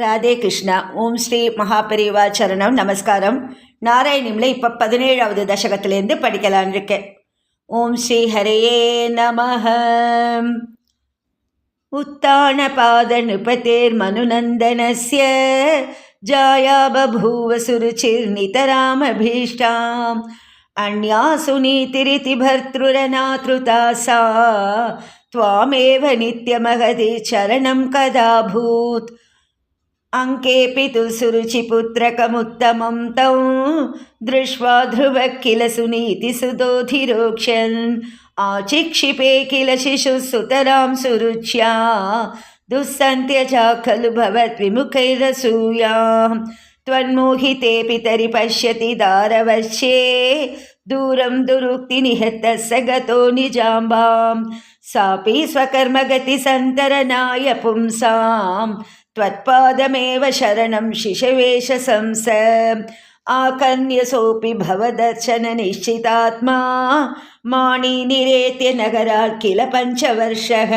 ராதே கிருஷ்ணா. ஓம் ஸ்ரீ மகாபெரிவா சரணம். நமஸ்காரம். நாராயணியில் இப்போ 17வது தசகத்திலேருந்து படிக்கலான் இருக்கேன். ஓம் ஸ்ரீ ஹரையே நமஹ. உத்தானபாத நிபதேர் மனுநந்தனஸ்ய ஜாயா பபூவ சுருச்சிர்நிதராமபீஷ்டாம் அன்யா சுனீதிரிதி பர்த்ருரநாத்ருதா சா த்வாமேவ நித்யமகதி சரணம் கதாபூத் अंकेऽपि तु सुरुचिपुत्रकमुत्तमं तं दृष्ट्वा ध्रुवः किल सुनीतिसुतोऽधिरोक्ष्यन् आचिक्षिपे किल शिशुः सुतरां सुरुच्या दुःसन्त्यजा खलु भवद्विमुखैरसूयां त्वन्मोहितेऽपि तरि पश्यति दारवश्ये दूरं दुरुक्तिनिहतः स गतो निजाम्बां सापि स्वकर्मगतिसन्तरणाय पुंसां त्वत्पादमेव शरणं शिशवेश संस आकन्यसोऽपि भवदर्शननिश्चितात्मा माणिनिरेत्य नगरात् किल पञ्चवर्षः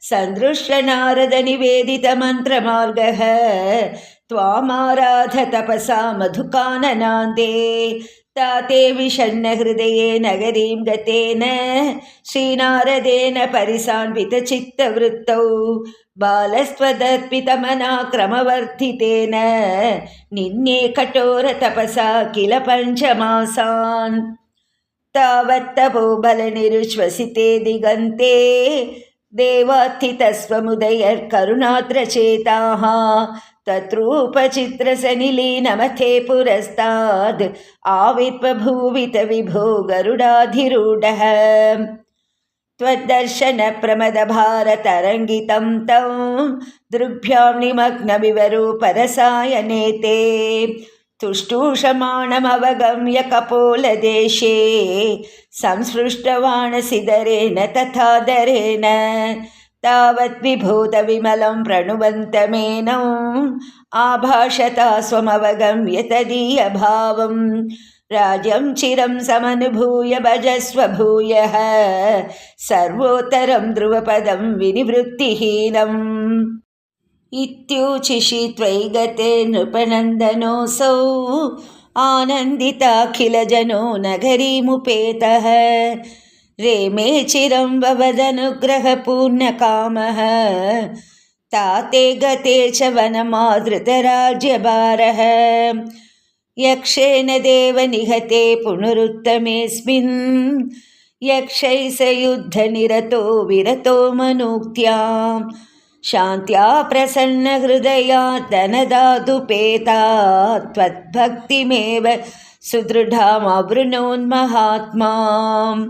सन्दृष्टनारदनिवेदितमन्त्रमार्गः त्वामाराध तपसा मधुकाननान्दे ताते विषण्णहृदये नगरीं गतेन श्रीनारदेन परिसान्वितचित्तवृत्तौ बालस्त्वदर्पितमनाक्रमवर्धितेन निन्ये कठोरतपसा किल पञ्चमासान् तावत्तपोबलनिरुश्वसिते दिगन्ते देवात्थितस्वमुदयर्करुणाद्रचेताः तत्रूपचित्रसनिलीनमथे पुरस्ताद् आविर्बभूवित विभो गरुडाधिरूढः त्वद्दर्शनप्रमदभारतरङ्गितं तं दृग्भ्यां निमग्नविवरूपरसायनेते तुष्टूषमाणमवगम्य कपोलदेशे संस्पृष्टवाणसिदरेण तथादरेण तावद्विभूतविमलं प्रणुवन्तमेनम् आभाषता स्वमवगम्य तदीयभावं राज्यं चिरं समनुभूय भजस्व भूयः सर्वोत्तरं ध्रुवपदं विनिवृत्तिहीनम् इत्यूचिषि त्वयि गते नृपनन्दनोऽसौ आनन्दिताखिलजनो नगरीमुपेतः रेमे चिरं भवदनुग्रहपूर्णकामः ताते गते च वनमादृतराज्यभारः यक्षेण देव निहते पुनरुत्तमेऽस्मिन् यक्षैः स युद्धनिरतो विरतो मनूक्त्यां शान्त्या प्रसन्नहृदया धनदादुपेता त्वद्भक्तिमेव सुदृढामवृणोन्महात्माम्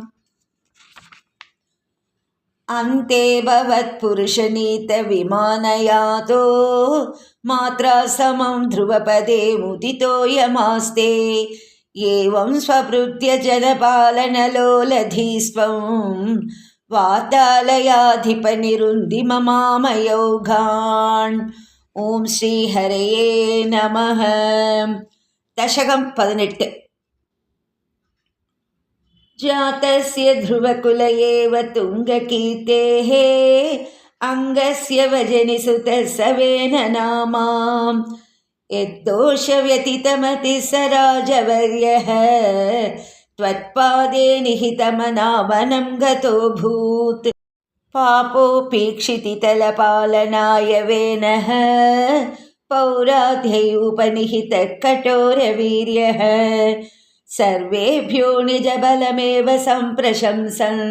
अन्ते भवत्पुरुषनीतविमानयातो मात्रा समं ध्रुवपदे मुदितोऽयमास्ते एवं स्वभृत्य जनपालनलोलधीस्त्वं वातालयाधिपनिरुन्दिममामयोगान् ॐ श्रीहरये नमः. दशकं 18. जातस्य ध्रुवकुल एव तुङ्गकीर्तेः अङ्गस्य वजनिसुतः सवेन नामां यद्दोषव्यतितमतिः स राजवर्यः त्वत्पादे निहितमनावनं गतोऽभूत् पापोपीक्षितितलपालनाय वेनः पौराध्यैरुपनिहितः कठोरवीर्यः सर्वेभ्यो निजबलमेव सम्प्रशंसन्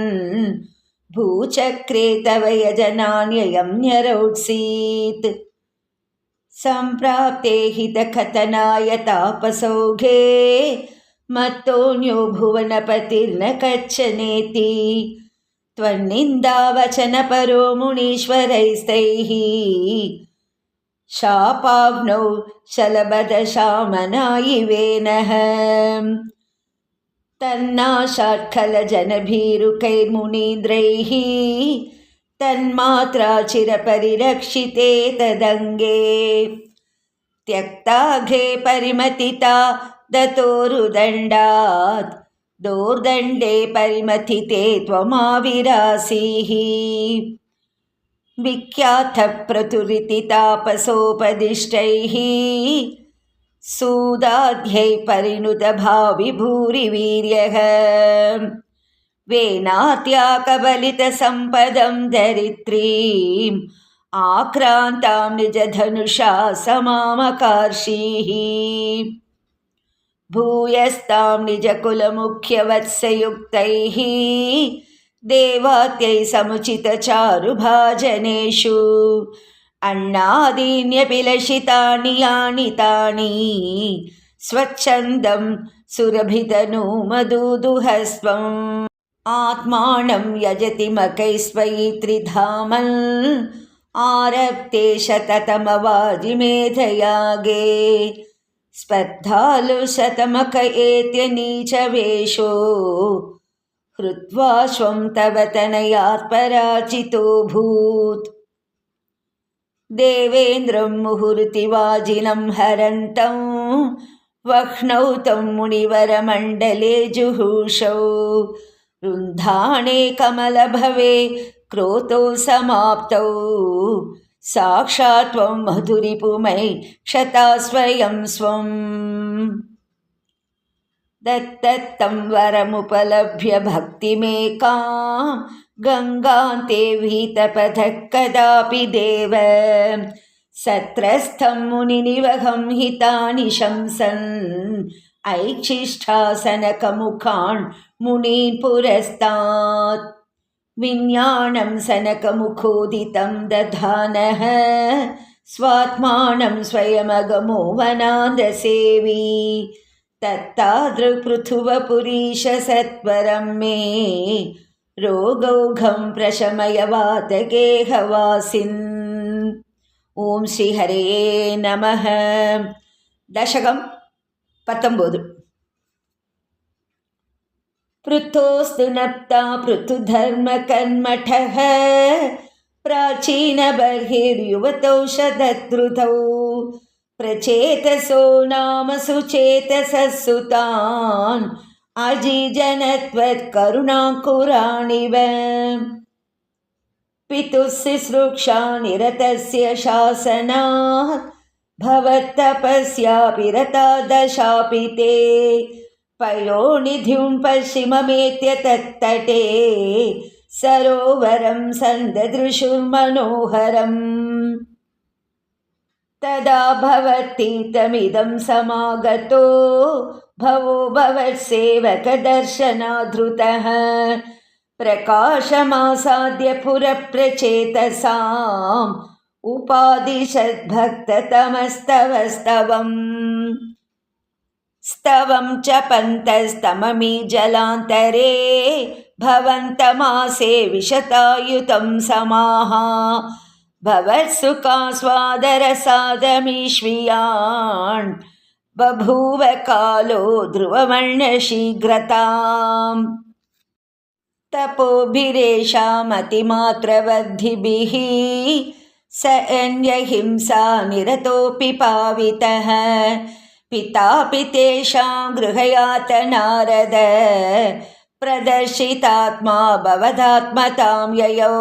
भूचक्रे तव यजनान्ययं न्यरोत्सीत् सम्प्राप्ते हितकथनाय तापसौघे मत्तोऽन्यो भुवनपतिर्न कच्छनेति त्वन्निन्दावचनपरो मुनीश्वरैस्तैः शापाग्नौ शलभदशामनायिवेनः तन्नाशात्खलजनभीरुकैर्मुनीन्द्रैः तन्मात्रा चिरपरिरक्षिते तदङ्गे त्यक्ताघे परिमतिता दतोरुदण्डात् दोर्दण्डे परिमथिते त्वमाविरासीः विख्यातप्रतुरिति तापसोपदिष्टैः सूदाध्यै परिणुतभाविभूरिवीर्यः वेनात्याकबलितसम्पदं दरित्रीम् आक्रान्तां निजधनुषा समामकार्षीः भूयस्तां निजकुलमुख्यवत्सयुक्तैः देवात्यै समुचितचारुभाजनेषु अण्णादीन्यपि लशितानि यानि तानि स्वच्छन्दं सुरभितनूमदूदुहस्त्वम् आत्मानं यजति मकैस्त्वयि त्रिधामन् आरप्ते शततमवाजिमेधयागे स्पर्धालु शतमक एत्यनीचवेषो हृत्वाश्वं तव तनयात्पराचितोऽभूत् देवेन्द्रं मुहुर्तिवाजिनं हरन्तं वह्नौ तं मुनिवरमण्डले जुहूषौ रुन्धाणे कमलभवे क्रोतो समाप्तौ साक्षात् त्वं मधुरिपुमयि क्षता स्वयं स्वम् दत्तं वरमुपलभ्य भक्तिमेकां गङ्गान्ते विहितपथः कदापि देव सत्रस्थं मुनिनिवहं हितानि शंसन् ऐच्छिष्ठासनकमुखान् मुनीन् पुरस्तात् विज्ञानं सनकमुखोदितं दधानः स्वात्मानं स्वयमगमो वनान्दसेवी तत्तादृक्पृथुवपुरीश सत्वरं मे रोगौघं प्रशमय वातगेहवासिन् ओं श्री हरे नमः दशकं 19 पृथोस्तु नप्ता पृथुधर्मकन्मठः प्राचीनबर्हिर्युवतौषधद्रुतौ प्रचेतसो नाम सुचेतसः अजीजनत्वत्करुणाकुराणिव पितुः शुश्रूषा निरतस्य शासनात् भवत्तपस्यापि रता दशापि ते पयोनिधिं पश्चिममेत्य तत्तटे सरोवरं सन्ददृशुर्मनोहरम् तदा भवतीतमिदं समागतो भवो भवत्सेवकदर्शनाधृतः प्रकाशमासाद्य पुरप्रचेतसाम् उपादिशद्भक्ततमस्तवस्तवम् स्तवं च पन्तस्तममी जलान्तरे भवन्तमासे विशतायुतं समाः भवत्सुखास्वादरसादमीश्वियान् बभूव कालो ध्रुववर्णशीघ्रताम् तपोभिरेषामतिमात्रवद्धिभिः स अन्यहिंसा निरतोऽपि पावितः पितापि तेषां गृहयातनारद प्रदर्शितात्मा भवदात्मतां ययौ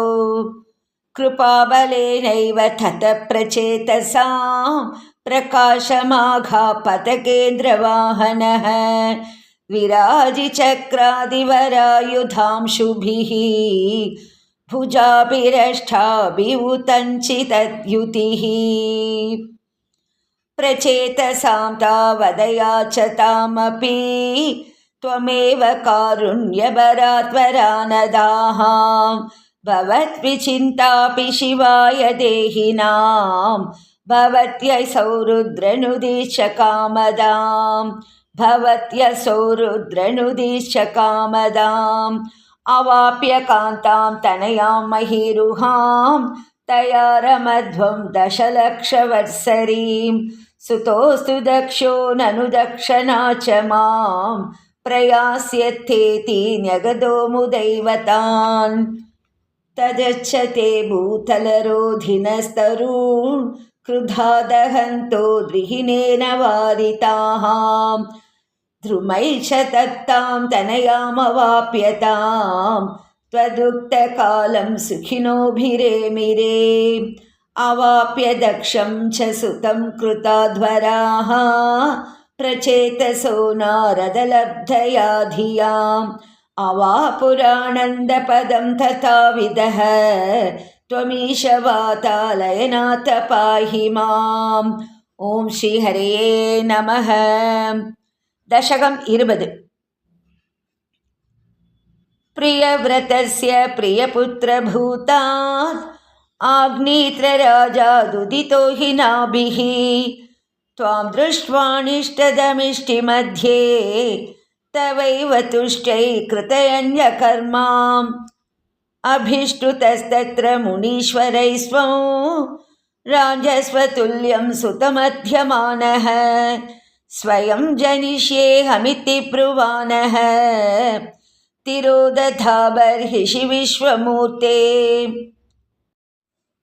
कृपाबलेनैव ततः प्रचेतसां प्रकाशमाघापतकेन्द्रवाहनः विराजिचक्रादिवरायुधांशुभिः भुजाभिरष्टाभिवुतञ्चितद्युतिः प्रचेतसां तावदयाचतामपि त्वमेव कारुण्यभरात्वरानदाः भवद्विचिन्तापि शिवाय देहिनां भवत्यसौ रुद्रनुदिश्च कामदां भवत्यसौ रुद्रनुदिश्च कामदाम् अवाप्य कान्तां तनयां महीरुहां तया रमध्वं दशलक्षवत्सरीं सुतोऽस्तु दक्षो ननु दक्षना च मां प्रयास्यत्येति न्यगदो मुदैवतान् तदच्छते भूतलरोधिनस्तरून् क्रुधा दहन्तो द्विहिनेन वारिताः ध्रुमैष तत्तां तनयामवाप्यतां त्वदुक्तकालं सुखिनोभिरेमिरे अवाप्य दक्षं च सुतं कृताध्वराः प्रचेतसो नारदलब्धया धियाम् अवापुरानन्दपदं तथाविदः त्वमीशवातालयनाथ पाहि माम्. ஓம் ஸ்ரீ ஹரயே நமः. दशकं 20. प्रियव्रतस्य प्रियपुत्रभूतात् आग्नेत्रराजादुदितो हि नाभिः त्वां दृष्ट्वानिष्टदमिष्टिमध्ये तवैव तुष्टै कृतयन्यकर्माम् अभिष्टुतस्तत्र मुनीश्वरैः स्वं राजस्वतुल्यं सुतमध्यमानः स्वयं जनिष्येऽहमिति ब्रुवानः तिरोदधा बर्हिषि विश्वमूर्ते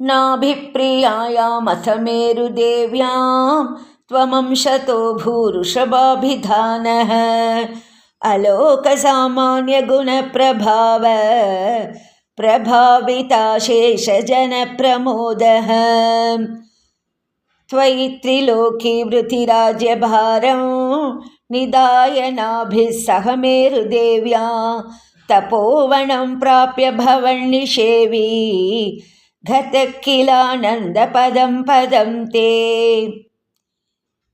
नाभिप्रियायामथ मेरुदेव्यां त्वमंशतो भूरुषभाभिधानः अलोकसामान्यगुणप्रभाव प्रभाविताशेषजनप्रमोदः त्वयि त्रिलोकीवृथिराज्यभारं निदाय नाभिः सह मेरुदेव्या तपोवनं प्राप्य भवन्निषेवी गतः किलानन्दपदं पदं ते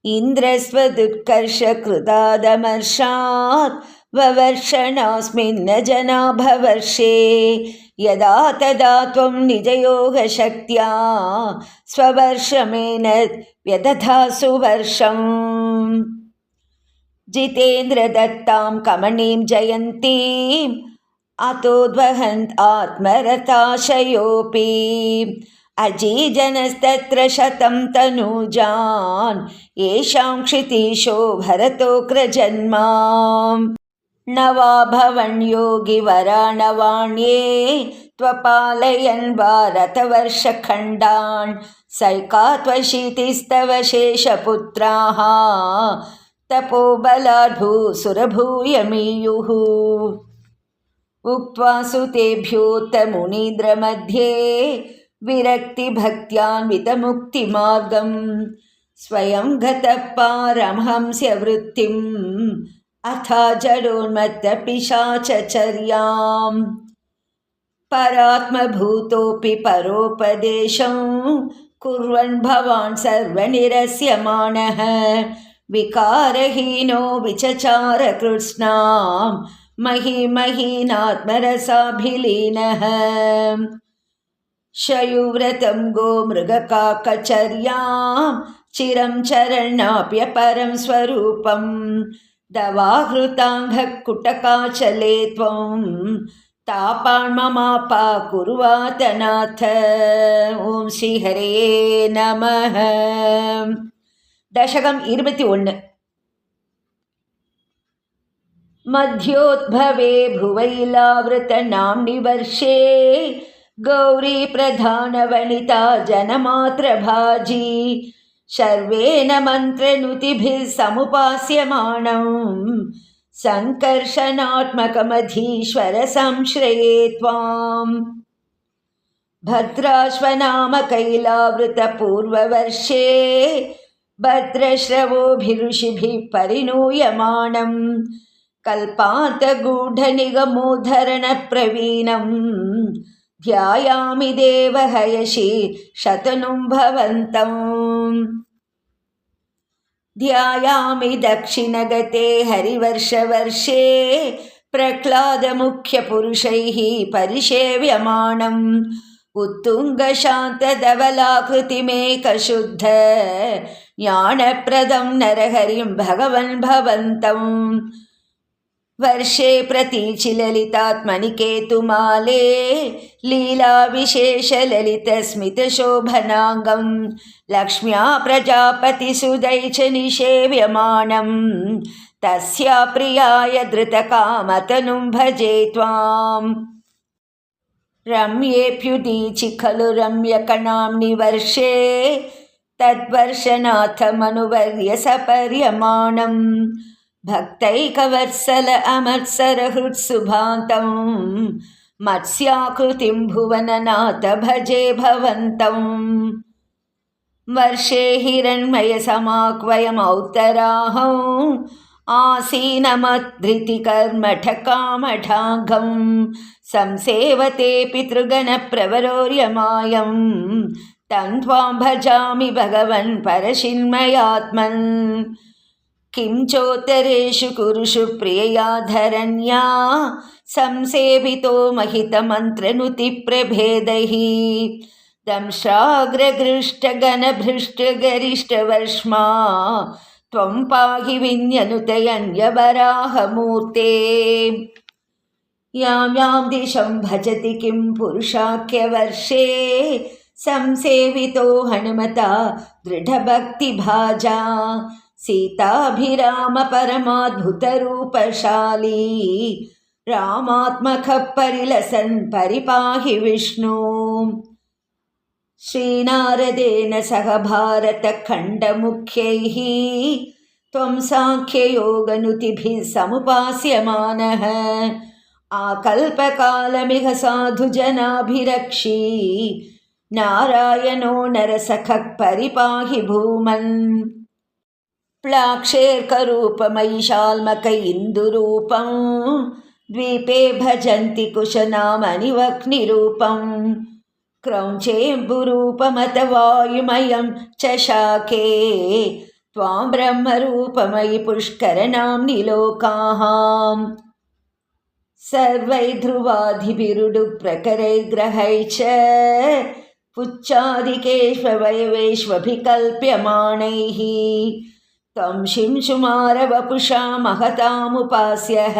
इन्द्रस्वदुत्कर्षकृतादमर्षात् ववर्षणास्मिन्न जनाभवर्षे यदा तदा त्वं निजयोगशक्त्या स्ववर्षमेन व्यदधासु वर्षम् जितेन्द्रदत्तां कमनीं जयन्तीम् अतोद्वहन्त आत्मरताशयोऽपि अजीजनस्तत्र शतं तनूजान् येषां क्षितीशो भरतोऽग्रजन्मा न वा भवन् योगिवरा नवाण्ये त्वपालयन् भारतवर्षखण्डान् सैकात्वशीतिस्तव शेषपुत्राः तपोबलाद्भूसुरभूयमीयुः उक्त्वा सुतेभ्योत्तमुनीन्द्रमध्ये विरक्तिभक्त्यान्वितमुक्तिमार्गं स्वयं गतः पारमहंस्यवृत्तिम् अथा जडोन्मत्तपिशाचचर्याम् परात्मभूतोऽपि परोपदेशं कुर्वन् भवान् सर्वनिरस्यमानः विकारहीनो विचचार कृत्स्नां महीमहीनात्मरसाभिलीनः शयुव्रतं गोमृगकाकचर्यां चिरं चरणाप्यपरं स्वरूपं दवाहृताङ्घकुटकाचले त्वं तापान्ममापाकुर्वातनाथ. ओं श्रीहरे नमः. दशकं 21. मध्योद्भवे भुवैलावृतनाम्नि वर्षे गौरी प्रधानवनिता जनमात्रभाजी शर्वेण मन्त्रनुतिभिः समुपास्यमानं सङ्कर्षणात्मकमधीश्वर संश्रये त्वाम्. भद्राश्वनामकैलावृतपूर्ववर्षे भद्रश्रवोभिऋषिभिः परिणूयमानं कल्पान्तगूढनिगमोद्धरणप्रवीणं ध्यायामि देवहयसि शतनुं भवन्तम्. ध्यायामि दक्षिणगते हरिवर्षवर्षे प्रह्लादमुख्यपुरुषैः परिसेव्यमानम् उत्तुङ्गशान्तधवलाकृतिमेकशुद्ध ज्ञानप्रदं नरहरिं भगवन् भवन्तम्. वर्षे प्रतीचिललितात्मनिकेतुमाले लीलाविशेषललितस्मितशोभनाङ्गं लक्ष्म्या प्रजापतिसुदै च निषेव्यमानं तस्या प्रियाय धृतकामतनुं भजे त्वाम्. रम्येऽप्युदीचि खलु रम्यकणाम्नि वर्षे तद्वर्षनाथमनुवर्य सपर्यमाणम् भक्तैकवत्सल अमत्सरहृत्सुभान्तं मत्स्याकृतिं भुवननाथ भजे भवन्तम् वर्षे हिरण्मयसमाह्वयमौत्तराहम् आसीनमद्धृतिकर्मठकामठाङ्गं संसेवते पितृगणप्रवरोर्यमायं तं त्वां भजामि भगवन् परशिन्मयात्मन् किं चोत्तरेषु कुरुषु प्रियया धरण्या संसेवितो महितमन्त्रनुतिप्रभेदैः दंशाग्रगृष्टगणभृष्टगरिष्टवर्ष्मा त्वं पाहि विन्यनुतयन्यवराहमूर्ते यां यां दिशं भजति किं पुरुषाख्यवर्षे संसेवितो हनुमता दृढभक्तिभाजा सीताभिरामपरमाद्भुतरूपशाली रामात्मकः परिलसन् परिपाहि विष्णु श्रीनारदेन सह भारतखण्डमुख्यैः त्वं साङ्ख्ययोगनुतिभिः समुपास्यमानः आकल्पकालमिह साधुजनाभिरक्षी नारायणो नरसखः परिपाहि भूमन् प्लाक्षेर्करूपमयिशाल्मक इन्दुरूपं द्वीपे भजन्ति कुशनामनिवह्निरूपं क्रौञ्चेऽम्बुरूपमथ वायुमयं च शाके त्वां ब्रह्मरूपमयि पुष्करनाम्नि लोकाः सर्वै ध्रुवाधिभिरुडुप्रकरैर्ग्रहैश्च पुच्छादिकेष्ववयवेष्वभिकल्प्यमाणैः त्वं शिंशुमारवपुषा महतामुपास्यः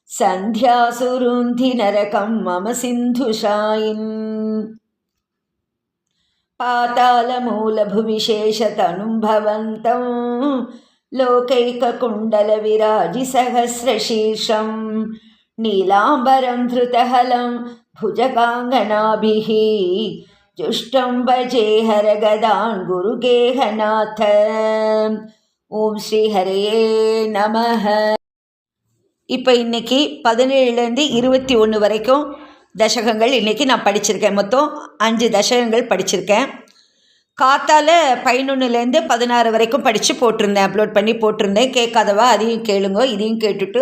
सन्ध्यासुरुन्धि नरकं मम सिन्धुशायिन् पातालमूलभुविशेषतनुं भवन्तं लोकैककुण्डलविराजिसहस्रशीर्षं नीलाम्बरं धृतहलं भुजगाङ्गनाभिः जुष्टं भजे हरगदान् गुरुगेहनाथ ஓம் ஸ்ரீ ஹரையே நமஹ. இப்போ இன்றைக்கி 17லேருந்து 21 வரைக்கும் தசகங்கள் இன்றைக்கி நான் படிச்சிருக்கேன். மொத்தம் 5 தசகங்கள் படிச்சிருக்கேன். காத்தால் 11லேருந்து 16 வரைக்கும் படித்து போட்டிருந்தேன், அப்லோட் பண்ணி போட்டிருந்தேன். கேட்காதவா அதையும் கேளுங்க, இதையும் கேட்டுட்டு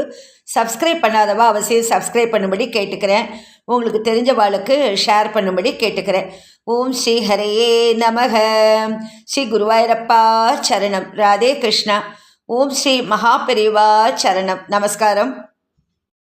சப்ஸ்கிரைப் பண்ணாதவா அவசியம் சப்ஸ்கிரைப் பண்ணும்படி கேட்டுக்கிறேன். உங்களுக்கு தெரிஞ்சவாளுக்கு ஷேர் பண்ணும்படி கேட்டுக்கிறேன். ஓம் ஸ்ரீ ஹரையே நமக. ஸ்ரீ குருவாயூரப்பா சரணம். ராதே கிருஷ்ணா. ஓம் ஸ்ரீ மகாபெரிவா சரணம். நமஸ்காரம்.